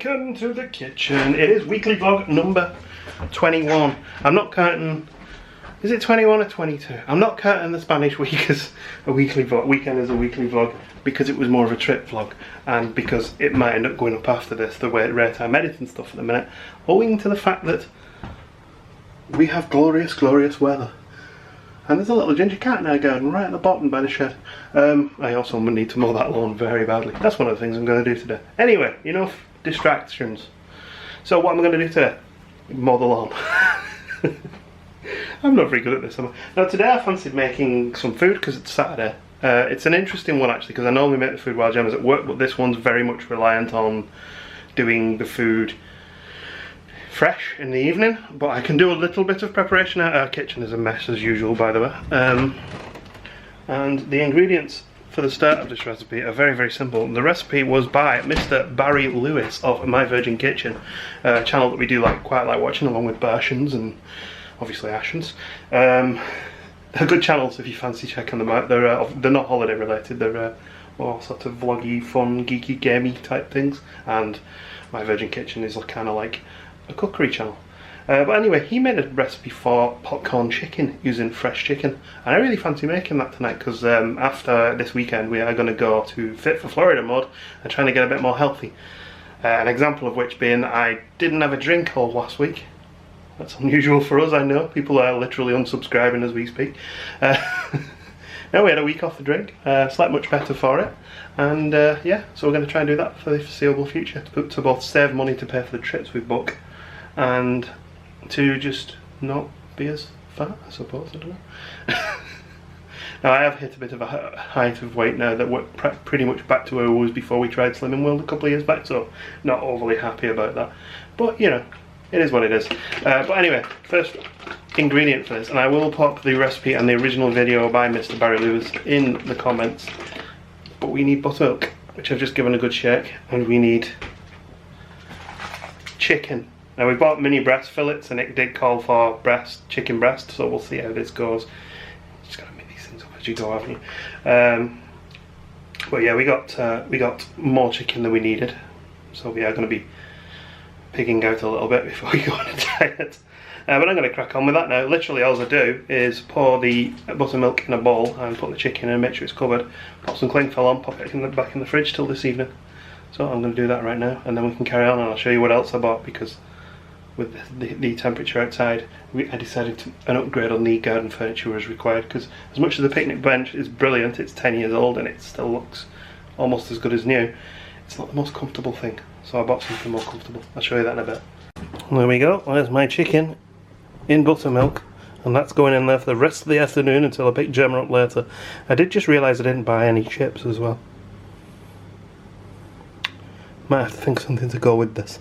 Welcome to the kitchen. It is weekly vlog number 21. I'm not counting, is it 21 or 22? I'm not counting the Spanish week as a weekly vlog, weekend as a weekly vlog, because it was more of a trip vlog, and because it might end up going up after this, the way rare time editing stuff at the minute, owing to the fact that we have glorious, glorious weather. And there's a little ginger cat in our garden right at the bottom by the shed. I also need to mow that lawn very badly. That's one of the things I'm going to do today. Anyway, enough distractions. So what am I going to do today? Mow the lawn. I'm not very good at this, am I? Now today I fancied making some food because it's Saturday. It's an interesting one actually, because I normally make the food while Gemma's at work, but this one's very much reliant on doing the food fresh in the evening, but I can do a little bit of preparation. Our kitchen is a mess as usual, by the way, and the ingredients for the start of this recipe are very, very simple. The recipe was by Mr. Barry Lewis of My Virgin Kitchen, a channel that we do quite like watching, along with Barshans and obviously Ashens. They're good channels if you fancy checking them out. They're not holiday related, they're all sort of vloggy, fun, geeky, gamey type things, and My Virgin Kitchen is kind of like a cookery channel. But anyway, he made a recipe for popcorn chicken using fresh chicken, and I really fancy making that tonight because after this weekend we are going to go to Fit for Florida mode and trying to get a bit more healthy. An example of which being I didn't have a drink all last week. That's unusual for us, I know. People are literally unsubscribing as we speak. No, we had a week off the drink. Slept much better for it. And yeah, so we're going to try and do that for the foreseeable future, to both save money to pay for the trips we book and to just not be as fat, I suppose. I don't know. Now I have hit a bit of a height of weight now that we're pretty much back to where we was before we tried Slimming World a couple of years back, so not overly happy about that. But you know, it is what it is. But anyway, first ingredient for this, and I will pop the recipe and the original video by Mr. Barry Lewis in the comments, but we need buttermilk, which I've just given a good shake, and we need chicken. Now we bought mini breast fillets and it did call for chicken breast, so we'll see how this goes. Just gotta make these things up as you go, haven't you? But yeah, we got more chicken than we needed, so we are going to be pigging out a little bit before we go on a diet. But I'm going to crack on with that now. Literally all I do is pour the buttermilk in a bowl and put the chicken in and make sure it's covered. Pop some cling film on, pop it back in the fridge till this evening. So I'm going to do that right now, and then we can carry on, and I'll show you what else I bought, because with the temperature outside, I decided an upgrade on the garden furniture was required, because as much as the picnic bench is brilliant, it's 10 years old and it still looks almost as good as new, it's not the most comfortable thing. So I bought something more comfortable. I'll show you that in a bit. There we go, there's my chicken in buttermilk, and that's going in there for the rest of the afternoon until I pick Gemma up later. I did just realise I didn't buy any chips as well. Might have to think of something to go with this.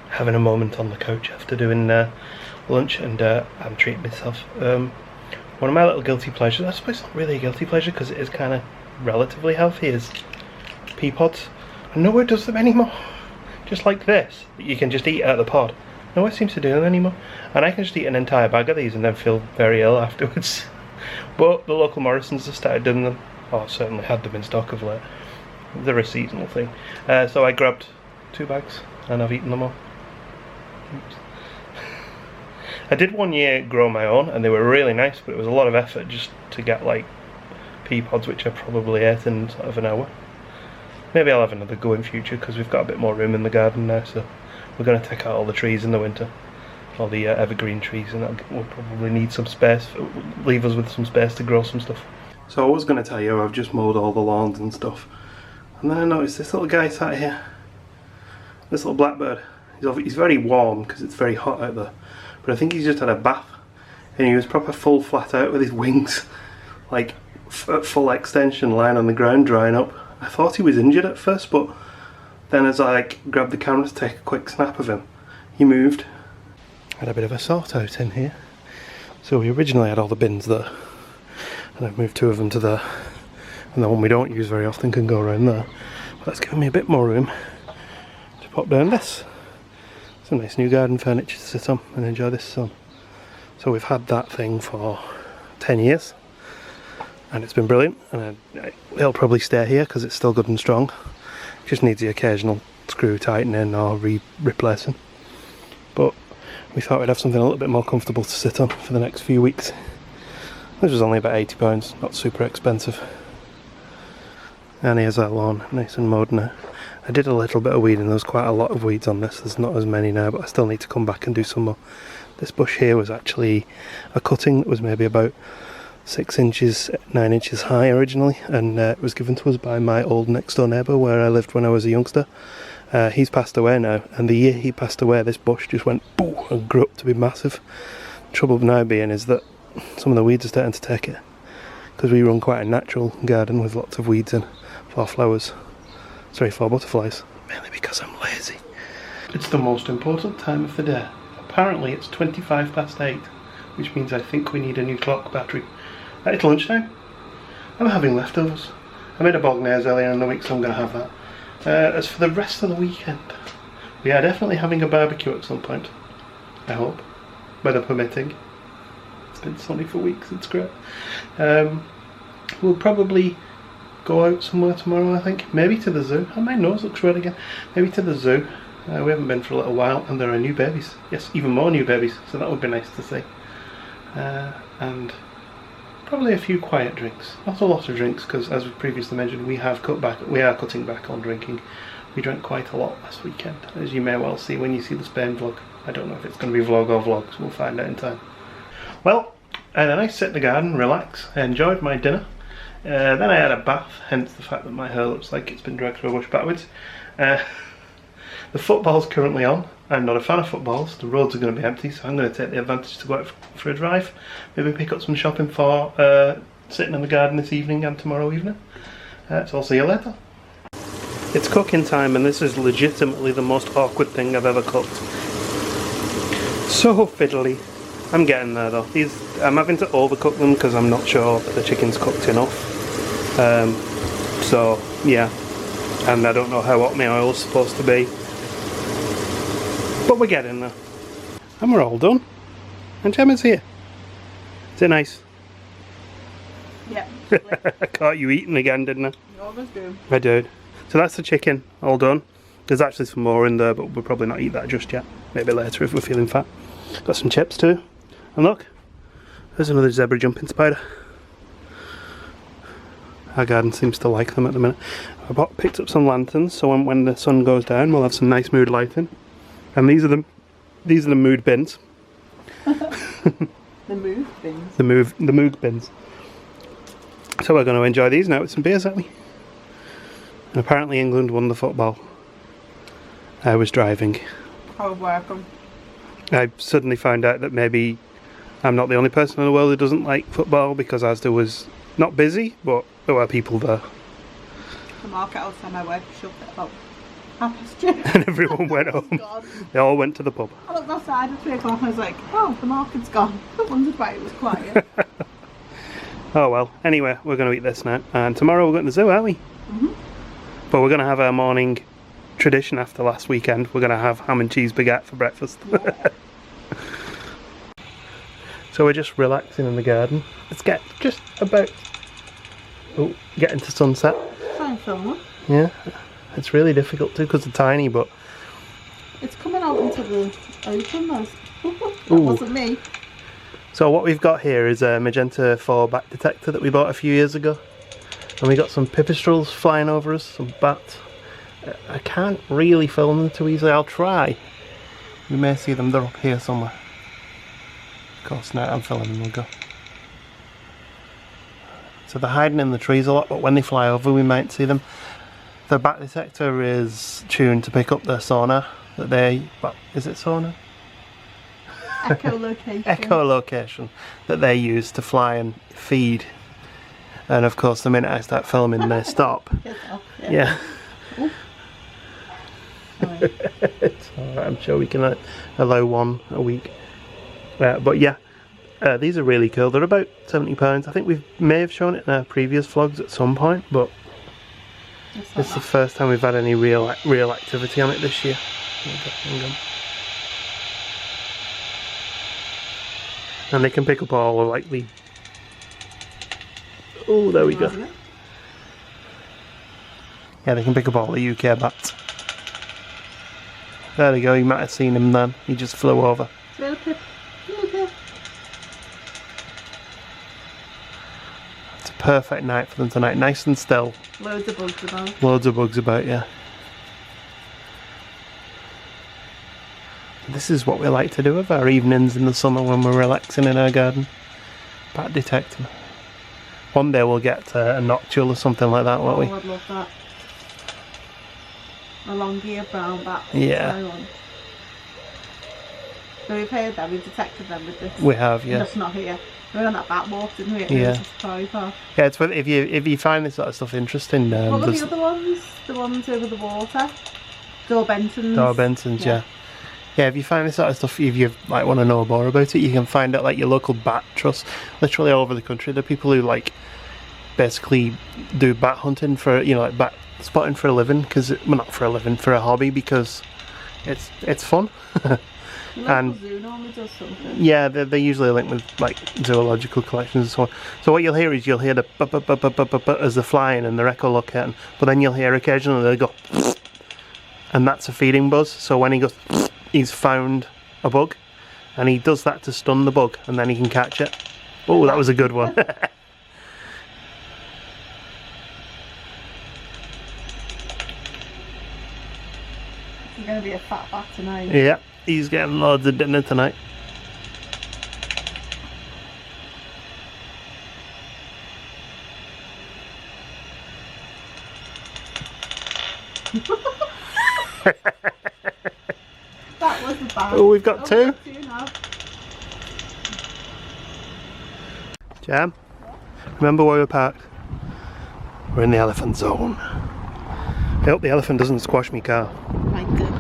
Having a moment on the couch after doing lunch, and I'm treating myself. One of my little guilty pleasures, I suppose it's not really a guilty pleasure because it is kind of relatively healthy, is pea pods. And nowhere does them anymore. Just like this, that you can just eat out of the pod. Nowhere seems to do them anymore. And I can just eat an entire bag of these and then feel very ill afterwards. But the local Morrisons have started doing them, or certainly had them in stock of late. They're a seasonal thing. So I grabbed 2 bags and I've eaten them all. Oops. I did one year grow my own and they were really nice, but it was a lot of effort just to get like pea pods, which I probably ate in sort of an hour. Maybe I'll have another go in future because we've got a bit more room in the garden now, so we're going to take out all the trees in the winter, all the evergreen trees, and we'll probably need some space, leave us with some space to grow some stuff. So I was going to tell you I've just mowed all the lawns and stuff, and then I noticed this little guy sat here, this little blackbird. He's very warm because it's very hot out there, but I think he's just had a bath and he was proper full flat out with his wings like at full extension, lying on the ground drying up. I thought he was injured at first, but then as I grabbed the camera to take a quick snap of him, he moved. Had a bit of a sort out in here. So we originally had all the bins there, and I've moved 2 of them to there, and the one we don't use very often can go around there. But that's given me a bit more room to pop down this. Some nice new garden furniture to sit on and enjoy this sun. So we've had that thing for 10 years. And it's been brilliant, and it'll probably stay here because it's still good and strong. Just needs the occasional screw tightening or replacing. But we thought we'd have something a little bit more comfortable to sit on for the next few weeks. This was only about £80, not super expensive. And here's our lawn, nice and mowed now. I did a little bit of weeding, there was quite a lot of weeds on this, there's not as many now, but I still need to come back and do some more. This bush here was actually a cutting that was maybe about 6 inches, 9 inches high originally, and it was given to us by my old next door neighbour where I lived when I was a youngster. He's passed away now, and the year he passed away this bush just went boom and grew up to be massive. The trouble now being is that some of the weeds are starting to take it, because we run quite a natural garden with lots of weeds in for flowers. Sorry, for butterflies. Mainly because I'm lazy. It's the most important time of the day. Apparently it's 8:25, which means I think we need a new clock battery. It's lunchtime. I'm having leftovers. I made a bolognese earlier in the week, so I'm going to have that. As for the rest of the weekend, we are definitely having a barbecue at some point. I hope. Weather permitting. It's been sunny for weeks, it's great. We'll probably go out somewhere tomorrow, I think. Maybe to the zoo. Oh, my nose looks red again. Maybe to the zoo. We haven't been for a little while, and there are new babies. Yes, even more new babies, so that would be nice to see. And probably a few quiet drinks. Not a lot of drinks, because as we previously mentioned, we are cutting back on drinking. We drank quite a lot last weekend, as you may well see when you see the Spain vlog. I don't know if it's going to be vlog or vlogs, we'll find out in time. Well, I had a nice sit in the garden, relax. I enjoyed my dinner. Then I had a bath, hence the fact that my hair looks like it's been dragged through a bush backwards. The football's currently on. I'm not a fan of footballs, the roads are going to be empty, so I'm going to take the advantage to go out for a drive. Maybe pick up some shopping for sitting in the garden this evening and tomorrow evening. So I'll see you later. It's cooking time, and this is legitimately the most awkward thing I've ever cooked. So fiddly. I'm getting there though. I'm having to overcook them because I'm not sure that the chicken's cooked enough. So yeah, and I don't know how hot my oil's supposed to be. But we're getting there. And we're all done. And Gemma's here. Is it nice? Yeah. I caught you eating again, didn't I? You always do. I did. So that's the chicken, all done. There's actually some more in there, but we'll probably not eat that just yet. Maybe later if we're feeling fat. Got some chips too. And look, there's another zebra jumping spider. Our garden seems to like them at the minute. I picked up some lanterns, so when the sun goes down, we'll have some nice mood lighting. And these are the mood bins. The mood bins. The mood bins. So we're going to enjoy these now with some beers, aren't we? And apparently England won the football. I was driving. Oh, welcome. I suddenly found out that maybe I'm not the only person in the world who doesn't like football, because Asda was not busy, but there were people there. The market outside my work shut at about 2:30. And everyone went home. They all went to the pub. I looked outside at 3 o'clock and I was like, oh, the market's gone. I wondered why it was quiet. Oh well, anyway, we're going to eat this now. And tomorrow we're going to the zoo, aren't we? Mm-hmm. But we're going to have our morning tradition after last weekend. We're going to have ham and cheese baguette for breakfast. Yeah. So we're just relaxing in the garden. Let's get just about getting to sunset. Try and film them. Yeah, it's really difficult to because they're tiny, but it's coming out into the open. That wasn't me. So what we've got here is a magenta 4 bat detector that we bought a few years ago, and we got some pipistrelles flying over us, some bats. I can't really film them too easily. I'll try. You may see them. They're up here somewhere. Of course, now I'm filming them. We'll go. So they're hiding in the trees a lot, but when they fly over, we might see them. The bat detector is tuned to pick up their sonar that they. Is it sonar? Echolocation. Echolocation that they use to fly and feed. And of course, the minute I start filming, they stop. Yeah. It's alright, I'm sure we can allow one a week. But yeah, these are really cool. They're about £70. I think we may have shown it in our previous vlogs at some point, but it's the first time we've had any real activity on it this year. Hang on. And they can pick up all like the... Oh, there we go. Yeah, they can pick up all the UK bats. There we go, you might have seen him then. He just flew over. Little Pip. Little Pip. It's a perfect night for them tonight. Nice and still. Loads of bugs about. Loads of bugs about, yeah. This is what we like to do with our evenings in the summer when we're relaxing in our garden. Bat detecting. One day we'll get a noctule or something like that, won't we? Oh, I'd love that. A long-eared brown bat. Yeah. So we've heard them, we've detected them with this. We have, yeah. Just not here. We went on that bat walk, didn't we? Yeah. It was a safari park. Yeah, it's if you find this sort of stuff interesting. What were the other ones? The ones over the water? Door Bentons. Door Bentons, yeah. Yeah, if you find this sort of stuff, if you like want to know more about it, you can find it like your local bat trust, literally all over the country. There are people who like basically do bat hunting for, you know, like bat spotting for a living, because well, not for a living, for a hobby, because it's fun. And zoo normally does something. Yeah, they're usually linked with like zoological collections and so on. So what you'll hear is you'll hear the bu as they're flying and they're echolocating, but then you'll hear occasionally they go, and that's a feeding buzz. So when he goes, he's found a bug, and he does that to stun the bug, and then he can catch it. Oh, that was a good one. He's going to be a fat bat tonight. Yeah, he's getting loads of dinner tonight. That was the bat. Oh, we've got two. We've got two now. Jam, remember where we're parked? We're in the elephant zone. I hope the elephant doesn't squash me car. Right, good.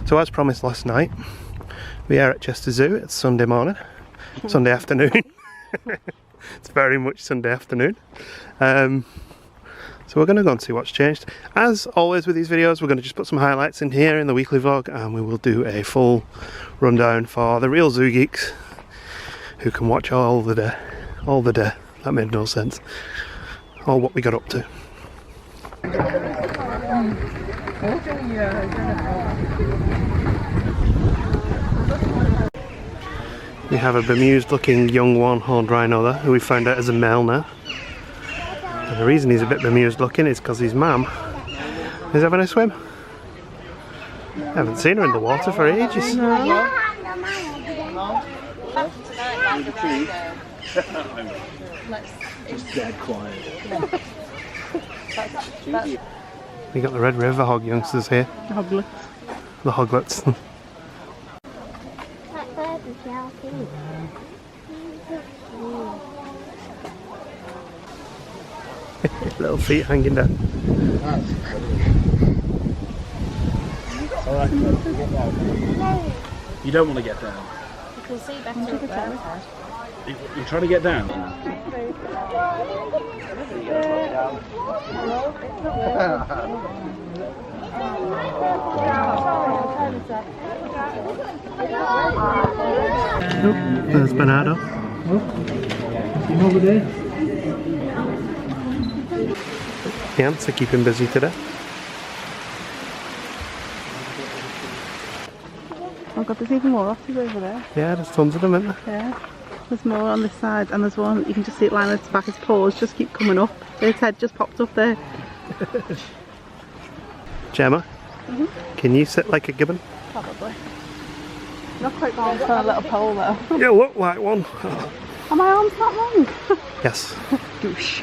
So as promised last night, we are at Chester Zoo. It's Sunday morning, Sunday afternoon. It's very much Sunday afternoon. So we're going to go and see what's changed. As always with these videos, we're going to just put some highlights in here in the weekly vlog, and we will do a full rundown for the real zoo geeks who can watch all the day. All the day. That made no sense. All what we got up to. We have a bemused looking young one-horned rhino there, who we found out is a male now. And the reason he's a bit bemused looking is because his mum is having a swim. I haven't seen her in the water for ages. It's dead quiet. We got the Red River hog youngsters here. The hoglets. The hoglets. Little feet hanging down. Alright, get down. You don't want to get down. You can see better up there. You're trying to get down? Oh, there's Bernardo. Over there. The ants are keeping busy today. Oh god, there's even more otters over there. Yeah, there's tons of them, isn't there? Yeah. There's more on this side, and there's one, you can just see it lying at its back, its paws just keep coming up. Its head just popped up there. Gemma, can you sit like a gibbon? Probably. Not quite long for a little pole though. You look like one. Are my arms not long? Yes. Douche.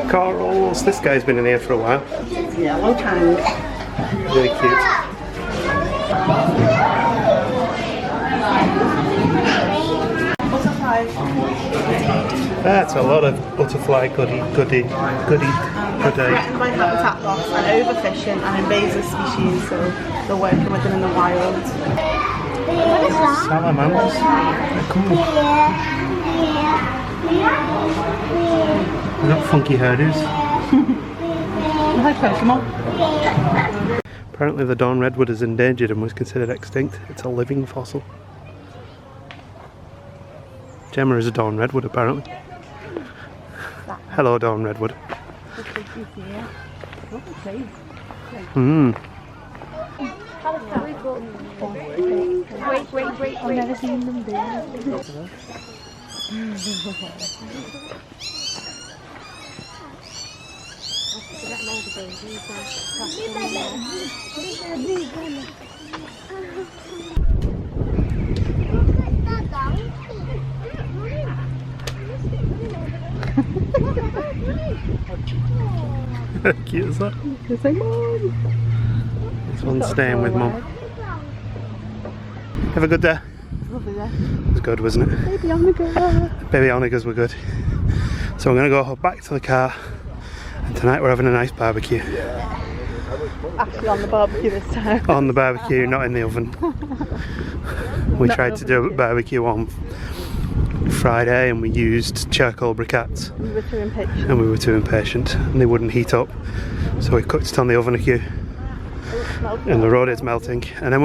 Corals. This guy's been in here for a while. Yeah, long time. Really cute. That's a lot of butterfly goodie. Threatened by habitat loss and overfishing and invasive species, so they're working with them in the wild. Salamanders. They're cool. They're not funky hairdos. Like Pokemon. Apparently the dawn redwood is endangered and was considered extinct. It's a living fossil. Gemma is a dawn redwood apparently. Hello dawn redwood. Mmm. Wait. I've never seen them do Cute as that. It's like, Mom. This one's staying with Mum. Have a good day. Lovely day. It was good, wasn't it? Baby Onika. Baby Onikers were good. So I'm going to go back to the car, and tonight we're having a nice barbecue. Actually on the barbecue this time. On the barbecue, not in the oven. We tried to do a barbecue on Friday and we used charcoal briquettes. We were too impatient. And we were too impatient and they wouldn't heat up. So we cooked it on the oven queue. And the road is melting. And then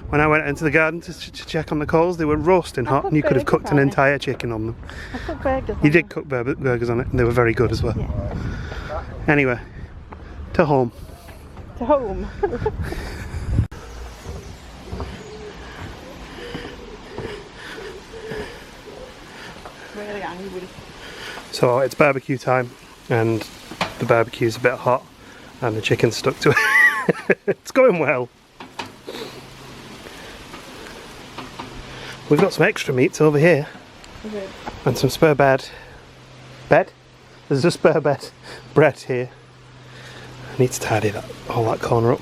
when I went into the garden to check on the coals, they were roasting hot and you could have cooked an entire chicken on them. I cooked burgers. You did cook burgers on it and they were very good as well. Yeah. Anyway, to home. To home. Really angry. So it's barbecue time and the barbecue's a bit hot and the chicken's stuck to it. It's going well. We've got some extra meats over here and some spare bed. There's a spare bread here. I need to tidy all that corner up.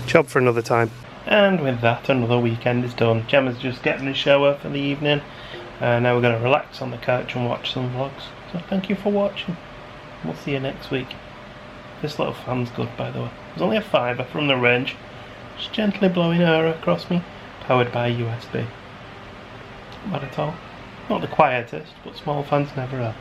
Job for another time. And with that, another weekend is done. Gemma's just getting a shower for the evening. Now we're going to relax on the couch and watch some vlogs. So thank you for watching. We'll see you next week. This little fan's good, by the way. It's only a £5 from the range. Just gently blowing air across me. Powered by USB. Not bad at all. Not the quietest, but small fans never are.